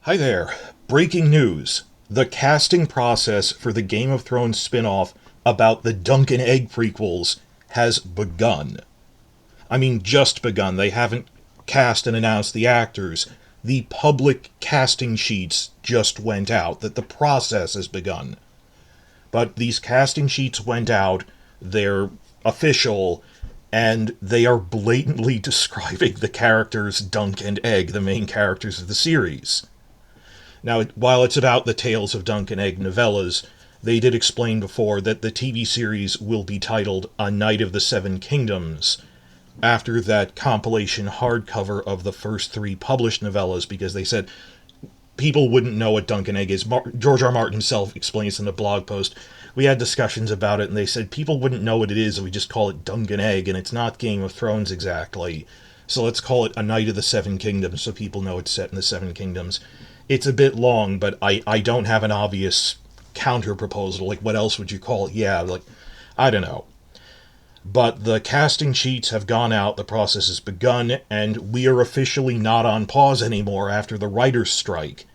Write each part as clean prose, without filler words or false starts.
Hi there. Breaking news. The casting process for the Game of Thrones spin-off about the Dunk and Egg prequels has begun. I mean, just begun. They haven't cast and announced the actors. The public casting sheets just went out, that the process has begun. But these casting sheets went out, they're official, and they are blatantly describing the characters Dunk and Egg, the main characters of the series. Now, while it's about the Tales of Dunk and Egg novellas, they did explain before that the TV series will be titled A Knight of the Seven Kingdoms, after that compilation hardcover of the first three published novellas, because they said people wouldn't know what Dunk and Egg is. George R. Martin himself explains in a blog post. We had discussions about it, and they said people wouldn't know what it is if we just call it Dunk and Egg, and it's not Game of Thrones exactly. So let's call it A Knight of the Seven Kingdoms, so people know it's set in the Seven Kingdoms. It's a bit long, but I don't have an obvious counter proposal. Like, what else would you call it? Yeah, like, I don't know. But the casting sheets have gone out, the process has begun, and we are officially not on pause anymore after the writer's strike.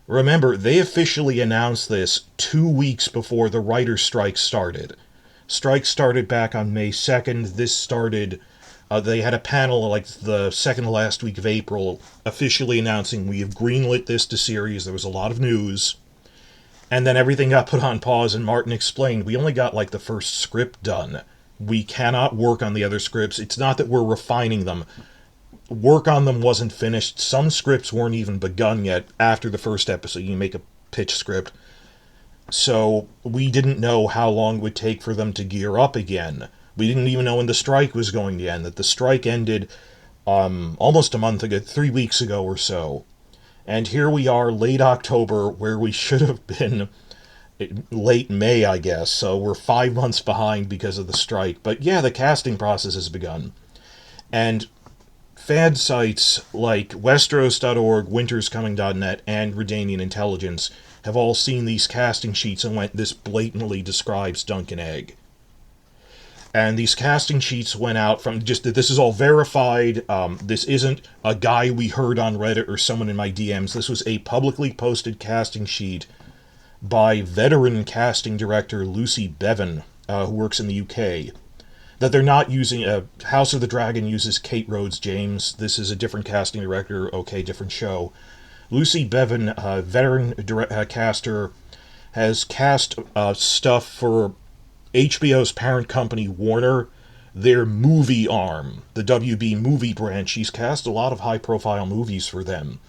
Remember, they officially announced this 2 weeks before the writer's strike started. Strike started back on May 2nd. This started, they had a panel like the second to last week of April, officially announcing we have greenlit this to series. There was a lot of news. And then everything got put on pause, and Martin explained, we only got like the first script done. We cannot work on the other scripts. It's not that we're refining them. Work on them wasn't finished. Some scripts weren't even begun yet after the first episode. You make a pitch script. So we didn't know how long it would take for them to gear up again. We didn't even know when the strike was going to end. That the strike ended almost a month ago, 3 weeks ago or so. And here we are, late October, where we should have been late May, I guess. So we're 5 months behind because of the strike. But yeah, the casting process has begun. And fan sites like Westeros.org, winterscoming.net, and Redanian Intelligence have all seen these casting sheets and went, this blatantly describes Dunk and Egg. And these casting sheets went out from just that this is all verified. This isn't a guy we heard on Reddit or someone in my DMs. This was a publicly posted casting sheet by veteran casting director Lucy Bevan, who works in the UK. That they're not using, House of the Dragon uses Kate Rhodes James. This is a different casting director, okay, different show. Lucy Bevan, veteran caster, has cast stuff for HBO's parent company, Warner, their movie arm, the WB movie branch. She's cast a lot of high-profile movies for them,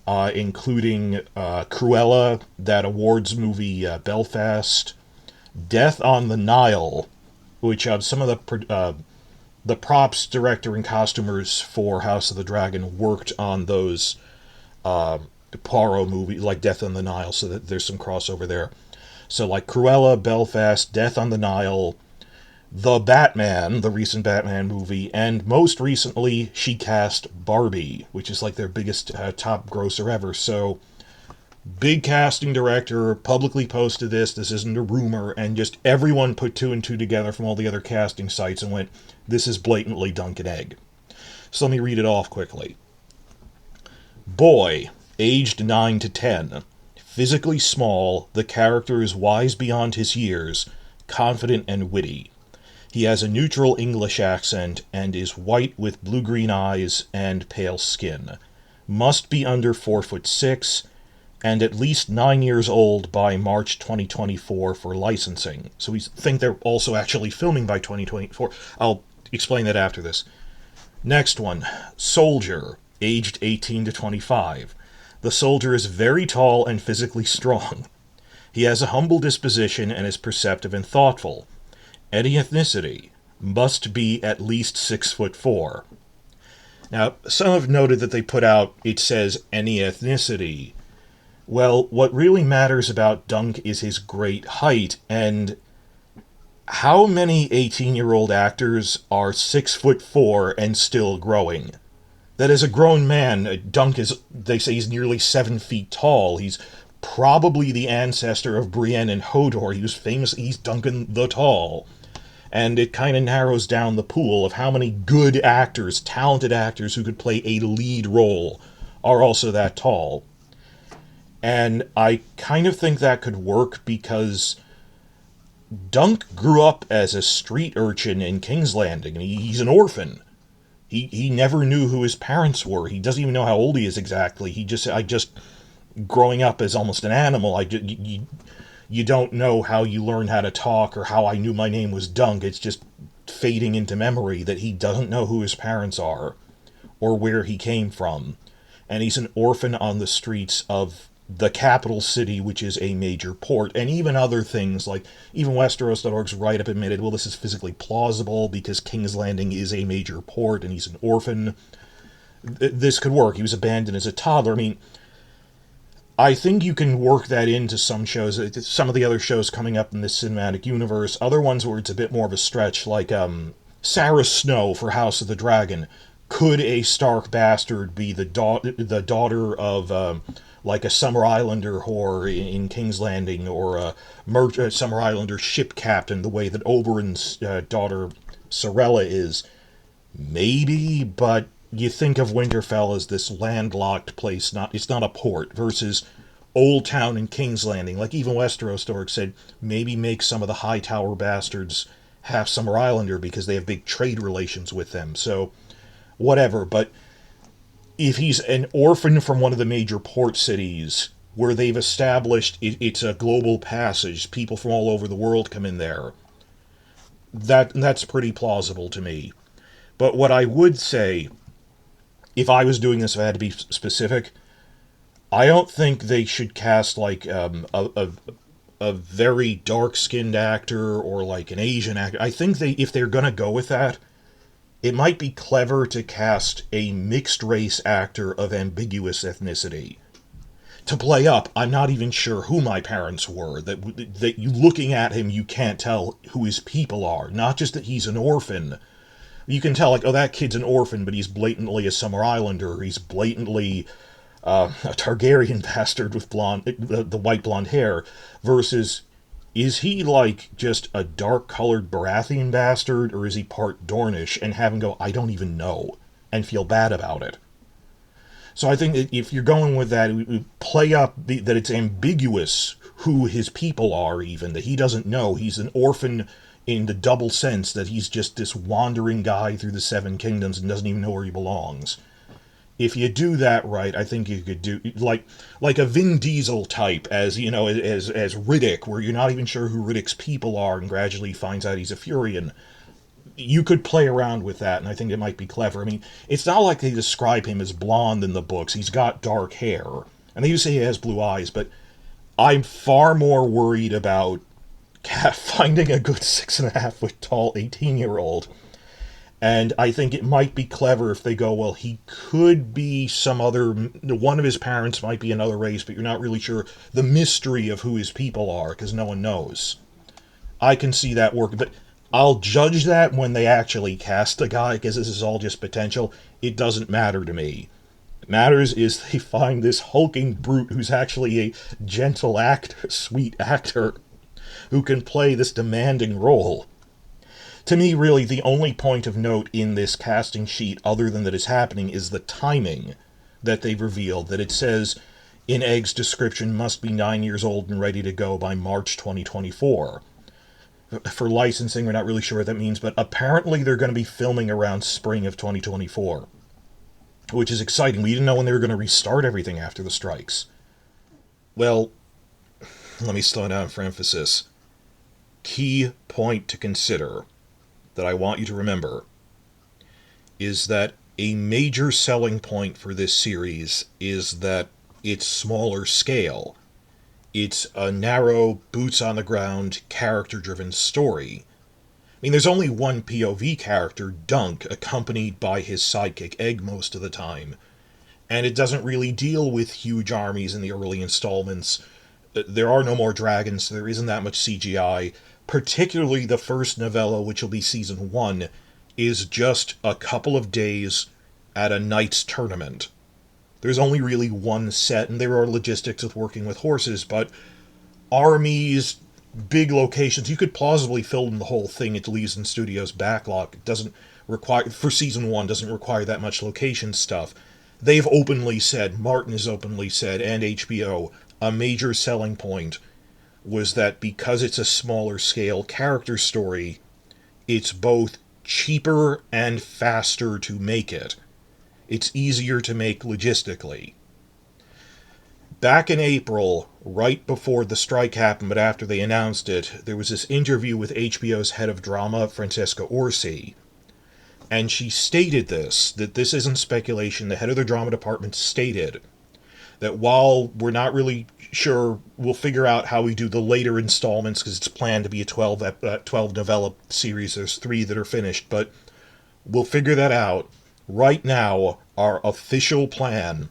including Cruella, that awards movie Belfast, Death on the Nile, which some of the props director and costumers for House of the Dragon worked on those Poirot movies, like Death on the Nile, so that there's some crossover there. So like Cruella, Belfast, Death on the Nile, The Batman, the recent Batman movie, and most recently she cast Barbie, which is like their biggest top grosser ever. So big casting director, publicly posted this isn't a rumor, and just everyone put two and two together from all the other casting sites and went, this is blatantly Dunk and Egg. So let me read it off quickly. Boy, aged 9 to 10. Physically small, the character is wise beyond his years, confident and witty. He has a neutral English accent and is white with blue-green eyes and pale skin. Must be under 4'6", and at least 9 years old by March 2024 for licensing. So we think they're also actually filming by 2024. I'll explain that after this. Next one, Soldier, aged 18 to 25. The soldier is very tall and physically strong. He has a humble disposition and is perceptive and thoughtful. Any ethnicity, must be at least 6'4". Now, some have noted that they put out, it says any ethnicity. Well, what really matters about Dunk is his great height, and how many 18-year-old actors are 6'4" and still growing? That as a grown man, Dunk is, they say he's nearly 7 feet tall. He's probably the ancestor of Brienne and Hodor. He was famous, he's Duncan the Tall. And it kind of narrows down the pool of how many good actors, talented actors who could play a lead role are also that tall. And I kind of think that could work because Dunk grew up as a street urchin in King's Landing, and he's an orphan. He never knew who his parents were. He doesn't even know how old he is exactly. I just growing up as almost an animal. You don't know how you learn how to talk or how I knew my name was Dunk. It's just fading into memory that he doesn't know who his parents are or where he came from. And he's an orphan on the streets of the capital city, which is a major port. And even other things, like even Westeros.org's write-up admitted, well, this is physically plausible because King's Landing is a major port and he's an orphan. This could work. He was abandoned as a toddler. I mean, I think you can work that into some shows, some of the other shows coming up in this cinematic universe. Other ones where it's a bit more of a stretch, like Sarah Snow for House of the Dragon. Could a Stark bastard be the daughter of like a Summer Islander whore in King's Landing, or a Summer Islander ship captain, the way that Oberyn's daughter Sorella is? Maybe, but you think of Winterfell as this landlocked place, it's not a port, versus Old Town and King's Landing. Like even Westeros Stork said, maybe make some of the Hightower bastards half Summer Islander because they have big trade relations with them. So whatever, but if he's an orphan from one of the major port cities where they've established it's a global passage, people from all over the world come in there, that's pretty plausible to me. But what I would say, if I was doing this, if I had to be specific, I don't think they should cast like a very dark-skinned actor or like an Asian actor. I think if they're gonna go with that, it might be clever to cast a mixed-race actor of ambiguous ethnicity to play up. I'm not even sure who my parents were. That you looking at him, you can't tell who his people are. Not just that he's an orphan. You can tell, like, oh, that kid's an orphan, but he's blatantly a Summer Islander. He's blatantly a Targaryen bastard with the white blonde hair. Versus, is he like just a dark-colored Baratheon bastard, or is he part Dornish? And have him go, I don't even know, and feel bad about it. So I think that if you're going with that, we play up that it's ambiguous who his people are, even, that he doesn't know. He's an orphan in the double sense that he's just this wandering guy through the Seven Kingdoms and doesn't even know where he belongs. If you do that right, I think you could do like a Vin Diesel type, as you know, as Riddick, where you're not even sure who Riddick's people are, and gradually finds out he's a Furion. You could play around with that, and I think it might be clever. I mean, it's not like they describe him as blonde in the books. He's got dark hair, and they do say he has blue eyes, but I'm far more worried about finding a good 6.5-foot tall 18-year-old. And I think it might be clever if they go, well, he could be some other, one of his parents might be another race, but you're not really sure the mystery of who his people are, because no one knows. I can see that working, but I'll judge that when they actually cast the guy, because this is all just potential. It doesn't matter to me. What matters is they find this hulking brute who's actually a gentle actor, sweet actor, who can play this demanding role. To me, really, the only point of note in this casting sheet, other than that it's happening, is the timing that they've revealed. That it says, in Egg's description, must be 9 years old and ready to go by March 2024. For licensing, we're not really sure what that means, but apparently they're going to be filming around spring of 2024. Which is exciting. We didn't know when they were going to restart everything after the strikes. Well, let me slow down for emphasis. Key point to consider that I want you to remember is that a major selling point for this series is that it's smaller scale. It's a narrow, boots-on-the-ground, character-driven story. I mean, there's only one POV character, Dunk, accompanied by his sidekick Egg most of the time. And it doesn't really deal with huge armies in the early installments. There are no more dragons, so there isn't that much CGI. Particularly the first novella, which will be season 1, is just a couple of days at a knight's tournament. There's only really one set, and there are logistics with working with horses, but armies, big locations, you could plausibly film the whole thing. It leaves in Studios' backlog. It doesn't require, for season 1, doesn't require that much location stuff. They've openly said, Martin has openly said, and HBO, a major selling point was that because it's a smaller scale character story, it's both cheaper and faster to make it. It's easier to make logistically. Back in April, right before the strike happened, but after they announced it, there was this interview with HBO's head of drama, Francesca Orsi, and she stated that this isn't speculation. The head of the drama department stated that while we're not really sure, we'll figure out how we do the later installments, because it's planned to be a 12 novella series. There's 3 that are finished, but we'll figure that out. Right now, our official plan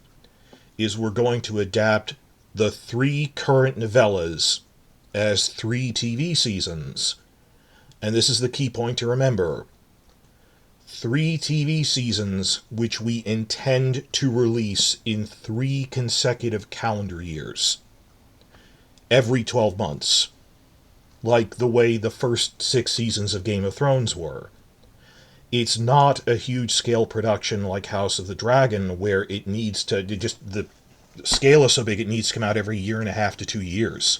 is we're going to adapt the 3 current novellas as 3 TV seasons. And this is the key point to remember. 3 TV seasons which we intend to release in 3 consecutive calendar years. Every 12 months. Like the way the first 6 seasons of Game of Thrones were. It's not a huge scale production like House of the Dragon, where it needs to, the scale is so big it needs to come out every 1.5 to 2 years.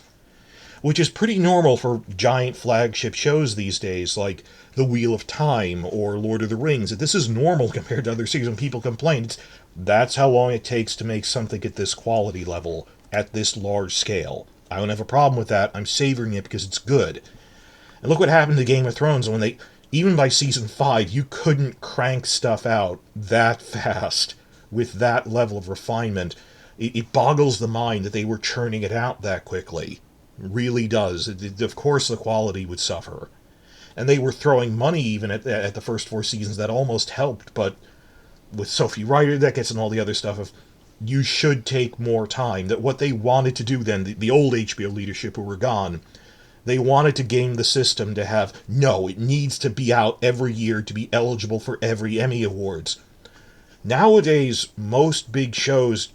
Which is pretty normal for giant flagship shows these days, like The Wheel of Time or Lord of the Rings. This is normal compared to other series. When people complain, that's how long it takes to make something at this quality level, at this large scale. I don't have a problem with that. I'm savoring it because it's good. And look what happened to Game of Thrones when they, even by season 5, you couldn't crank stuff out that fast with that level of refinement. It boggles the mind that they were churning it out that quickly. It really does. Of course the quality would suffer. And they were throwing money even at the first 4 seasons that almost helped, but with Sophie Ryder Deckets and all the other stuff of you should take more time. That what they wanted to do then, the old HBO leadership who were gone, they wanted to game the system to have, no, it needs to be out every year to be eligible for every Emmy Awards. Nowadays, most big shows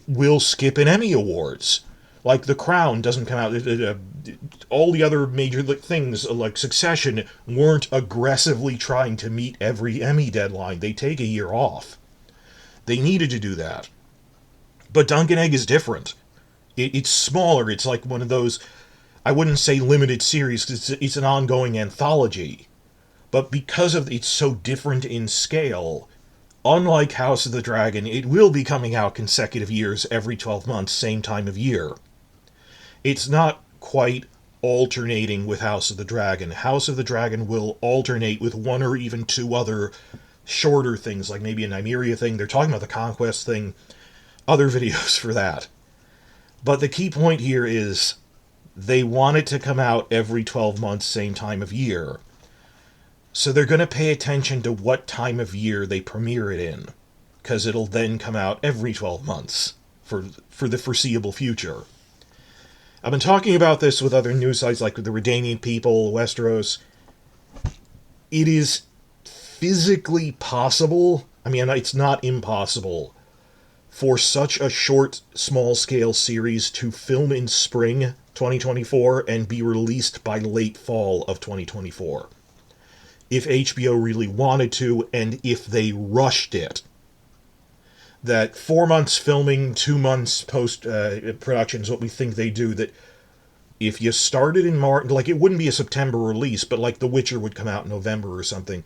will skip an Emmy Awards. Like The Crown doesn't come out. All the other major things, like Succession, weren't aggressively trying to meet every Emmy deadline. They take a year off. They needed to do that. But Dunk and Egg is different. It's smaller. It's like one of those, I wouldn't say limited series, because it's an ongoing anthology. But because of it's so different in scale, unlike House of the Dragon, it will be coming out consecutive years every 12 months, same time of year. It's not quite alternating with House of the Dragon. House of the Dragon will alternate with 1 or even 2 other shorter things, like maybe a Nymeria thing. They're talking about the Conquest thing. Other videos for that. But the key point here is they want it to come out every 12 months, same time of year. So they're going to pay attention to what time of year they premiere it in, because it'll then come out every 12 months for the foreseeable future. I've been talking about this with other news sites like the Redanian People, Westeros. It is physically possible, I mean, it's not impossible, for such a short, small-scale series to film in spring 2024 and be released by late fall of 2024. If HBO really wanted to, and if they rushed it. That 4 months filming, 2 months post-production is what we think they do. That if you started in March, like it wouldn't be a September release, but like The Witcher would come out in November or something,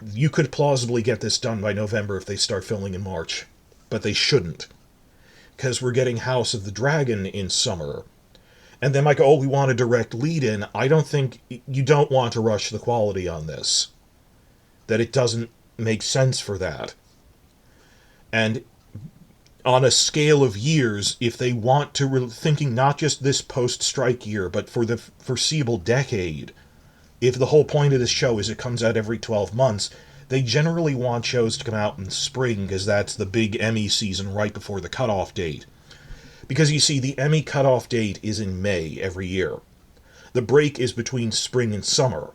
you could plausibly get this done by November if they start filming in March. But they shouldn't. Because we're getting House of the Dragon in summer. And they might go, oh, we want a direct lead-in. I don't think, you don't want to rush the quality on this. That it doesn't make sense for that. And on a scale of years, if they want to, thinking not just this post-strike year, but for the foreseeable decade, if the whole point of this show is it comes out every 12 months, they generally want shows to come out in spring, because that's the big Emmy season right before the cutoff date. Because you see, the Emmy cutoff date is in May every year. The break is between spring and summer.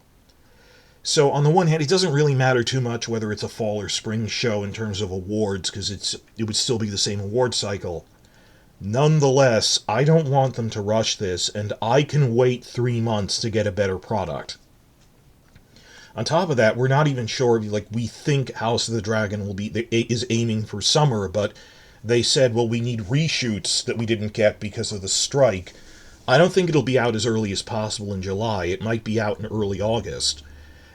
So on the one hand, it doesn't really matter too much whether it's a fall or spring show in terms of awards, because it would still be the same award cycle. Nonetheless, I don't want them to rush this, and I can wait 3 months to get a better product. On top of that, we're not even sure, like, we think House of the Dragon is aiming for summer, but They said, well, we need reshoots that we didn't get because of the strike. I don't think it'll be out as early as possible in July. It might be out in early August.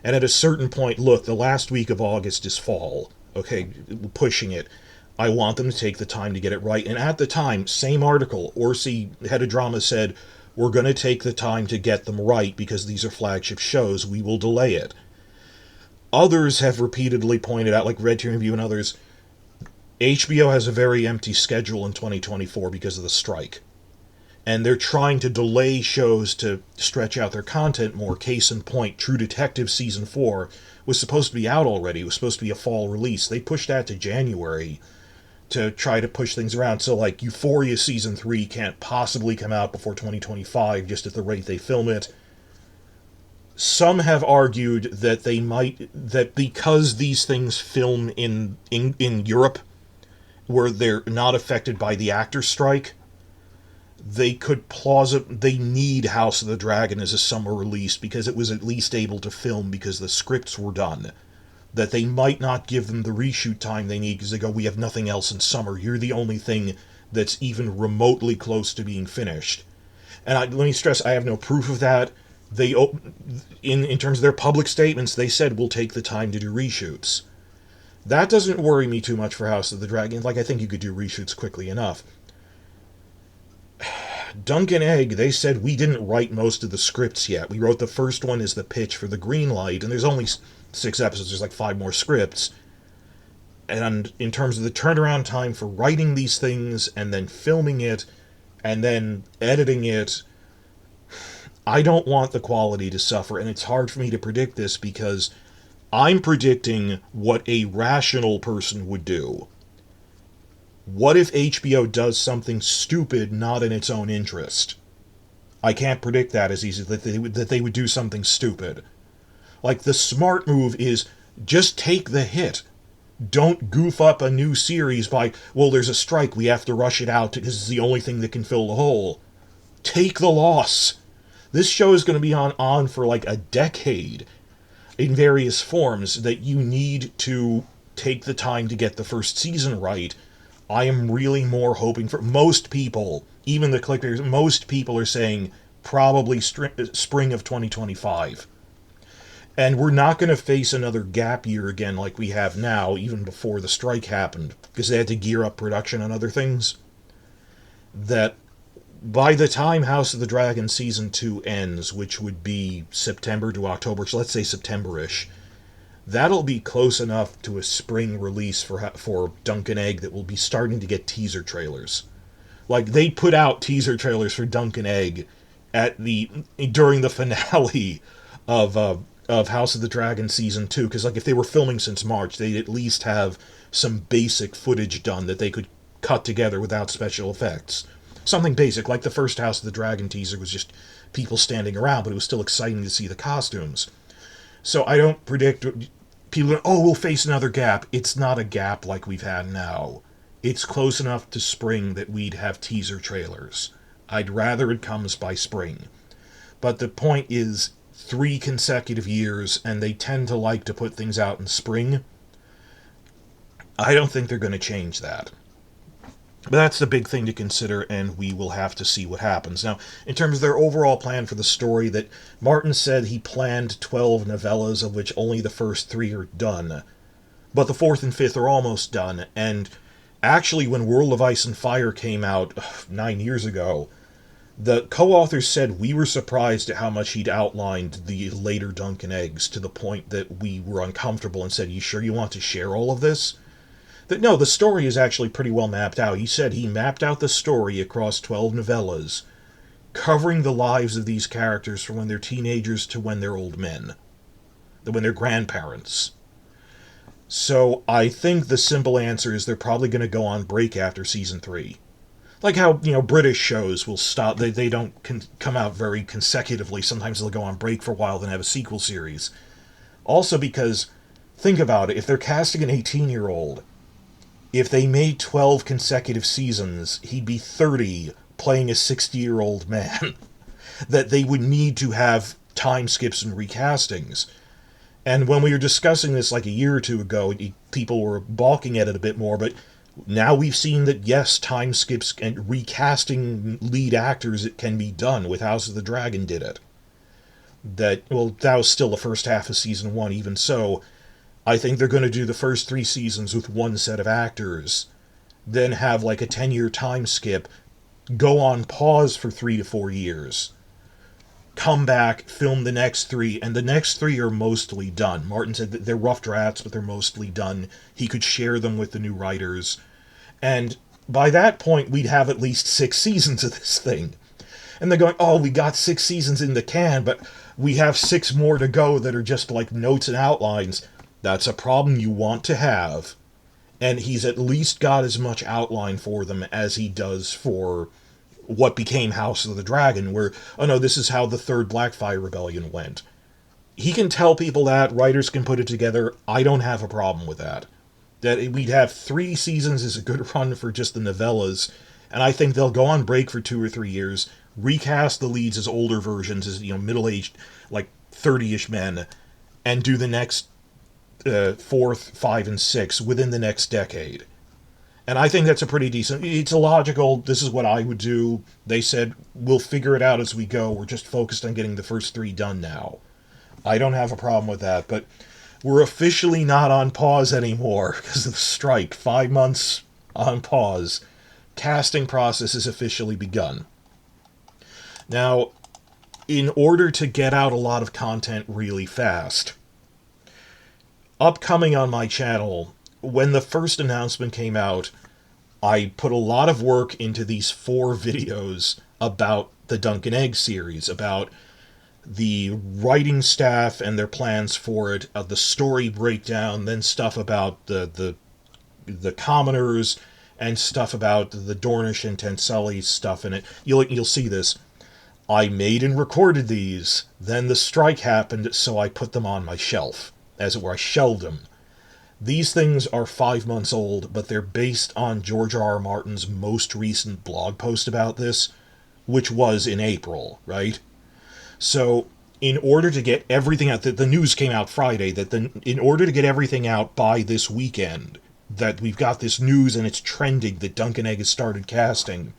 And at a certain point, look, the last week of August is fall. Okay, pushing it. I want them to take the time to get it right. And at the time, same article, Orsi, head of drama, said, we're going to take the time to get them right because these are flagship shows. We will delay it. Others have repeatedly pointed out, like Red Team Review and others, HBO has a very empty schedule in 2024 because of the strike. And they're trying to delay shows to stretch out their content more. Case in point, True Detective Season 4 was supposed to be out already. It was supposed to be a fall release. They pushed that to January to try to push things around. So, like, Euphoria Season 3 can't possibly come out before 2025, just at the rate they film it. Some have argued that that because these things film in Europe, where they're not affected by the actor strike, they need House of the Dragon as a summer release because it was at least able to film because the scripts were done. That they might not give them the reshoot time they need because they go, we have nothing else in summer. You're the only thing that's even remotely close to being finished. And let me stress, I have no proof of that. They, in terms of their public statements, they said we'll take the time to do reshoots. That doesn't worry me too much for House of the Dragon. Like, I think you could do reshoots quickly enough. Dunk and Egg, they said we didn't write most of the scripts yet. We wrote the first one as the pitch for the green light, and there's only 6 episodes. There's like 5 more scripts. And in terms of the turnaround time for writing these things and then filming it and then editing it, I don't want the quality to suffer, and it's hard for me to predict this because I'm predicting what a rational person would do. What if HBO does something stupid not in its own interest? I can't predict that as easy, that they would do something stupid. Like, the smart move is just take the hit. Don't goof up a new series by, well, there's a strike, we have to rush it out because it's the only thing that can fill the hole. Take the loss. This show is going to be on for like a decade in various forms that you need to take the time to get the first season right. I am really more hoping for most people, even the clickers, most people are saying probably spring of 2025. And we're not going to face another gap year again like we have now, even before the strike happened, because they had to gear up production on other things. That by the time House of the Dragon Season 2 ends, which would be September to October, so let's say September-ish, that'll be close enough to a spring release for Dunk and Egg that we'll be starting to get teaser trailers. Like, they put out teaser trailers for Dunk and Egg during the finale of House of the Dragon Season 2, because, like, if they were filming since March, they'd at least have some basic footage done that they could cut together without special effects. Something basic, like the first House of the Dragon teaser was just people standing around, but it was still exciting to see the costumes. So I don't predict people, we'll face another gap. It's not a gap like we've had now. It's close enough to spring that we'd have teaser trailers. I'd rather it comes by spring. But the point is, 3 consecutive years, and they tend to like to put things out in spring. I don't think they're going to change that. But that's the big thing to consider, and we will have to see what happens. Now, in terms of their overall plan for the story, that Martin said he planned 12 novellas, of which only the first 3 are done. But the 4th and 5th are almost done, and actually when World of Ice and Fire came out 9 years ago, the co-authors said we were surprised at how much he'd outlined the later Dunk and Eggs, to the point that we were uncomfortable and said, you sure you want to share all of this? That no, the story is actually pretty well mapped out. He said he mapped out the story across 12 novellas, covering the lives of these characters from when they're teenagers to when they're old men, when they're grandparents. So I think the simple answer is they're probably going to go on break after Season 3. Like how, British shows will stop, they don't come out very consecutively. Sometimes they'll go on break for a while, then have a sequel series. Also because, think about it, if they're casting an 18-year-old, if they made 12 consecutive seasons, he'd be 30 playing a 60-year-old man. That they would need to have time skips and recastings. And when we were discussing this like a year or two ago, people were balking at it a bit more, but Now we've seen that, yes, time skips and recasting lead actors, it can be done. With House of the Dragon did it. That was still the first half of season 1. Even so, I think they're going to do the first 3 seasons with one set of actors, then have like a 10-year time skip, go on pause for 3 to 4 years, come back, film the next 3, and the next 3 are mostly done. Martin said that they're rough drafts, but they're mostly done. He could share them with the new writers. And by that point, we'd have at least 6 seasons of this thing. And they're going, oh, we got 6 seasons in the can, but we have 6 more to go that are just like notes and outlines. That's a problem you want to have. And he's at least got as much outline for them as he does for what became House of the Dragon, where, oh no, this is how the third Blackfire Rebellion went. He can tell people that, writers can put it together. I don't have a problem with that. That we'd have 3 seasons is a good run for just the novellas, and I think they'll go on break for 2 or 3 years, recast the leads as older versions, as, middle-aged, like 30-ish men, and do the next 4th, 5, and 6 within the next decade. And I think that's a pretty decent... It's a logical, this is what I would do. They said, we'll figure it out as we go. We're just focused on getting the first 3 done now. I don't have a problem with that, but we're officially not on pause anymore because of the strike. 5 months on pause. Casting process has officially begun. Now, in order to get out a lot of content really fast, upcoming on my channel, when the first announcement came out, I put a lot of work into these 4 videos about the Dunk and Egg series, about the writing staff and their plans for it, the story breakdown, then stuff about the commoners, and stuff about the Dornish and Tenselli stuff in it. You'll see this. I made and recorded these, then the strike happened, so I put them on my shelf. As it were, I shelved them. These things are 5 months old, but they're based on George R.R. Martin's most recent blog post about this, which was in April, right? So, in order to get everything out, the news came out Friday, in order to get everything out by this weekend, that we've got this news and it's trending that Dunk and Egg has started casting,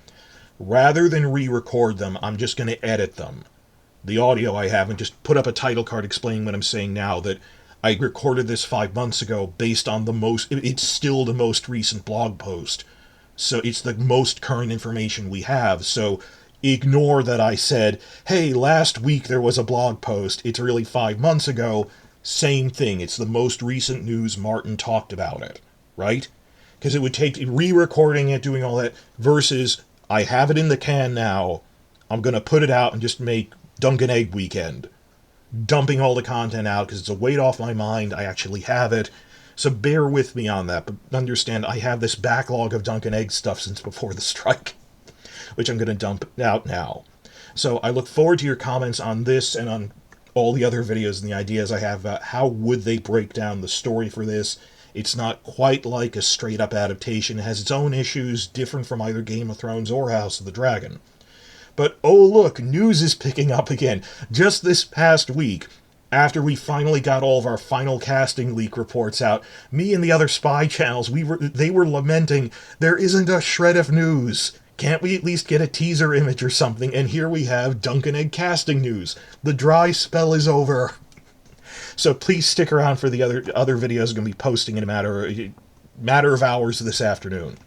rather than re-record them, I'm just going to edit them. The audio I have, and just put up a title card explaining what I'm saying now, that I recorded this 5 months ago based on it's still the most recent blog post. So it's the most current information we have. So ignore that I said, hey, last week there was a blog post. It's really 5 months ago. Same thing. It's the most recent news. Martin talked about it, right? Because it would take re-recording it, doing all that, versus I have it in the can now. I'm going to put it out and just make Dunk and Egg weekend. Dumping all the content out because it's a weight off my mind. I actually have it. So bear with me on that. But understand, I have this backlog of Dunk and Egg stuff since before the strike, which I'm going to dump out now. So I look forward to your comments on this and on all the other videos and the ideas I have about how would they break down the story for this. It's not quite like a straight-up adaptation. It has its own issues, different from either Game of Thrones or House of the Dragon. But, oh look, news is picking up again. Just this past week, after we finally got all of our final casting leak reports out, me and the other spy channels, they were lamenting, there isn't a shred of news. Can't we at least get a teaser image or something? And here we have Dunk and Egg casting news. The dry spell is over. So please stick around for the other videos I'm going to be posting in a matter of hours this afternoon.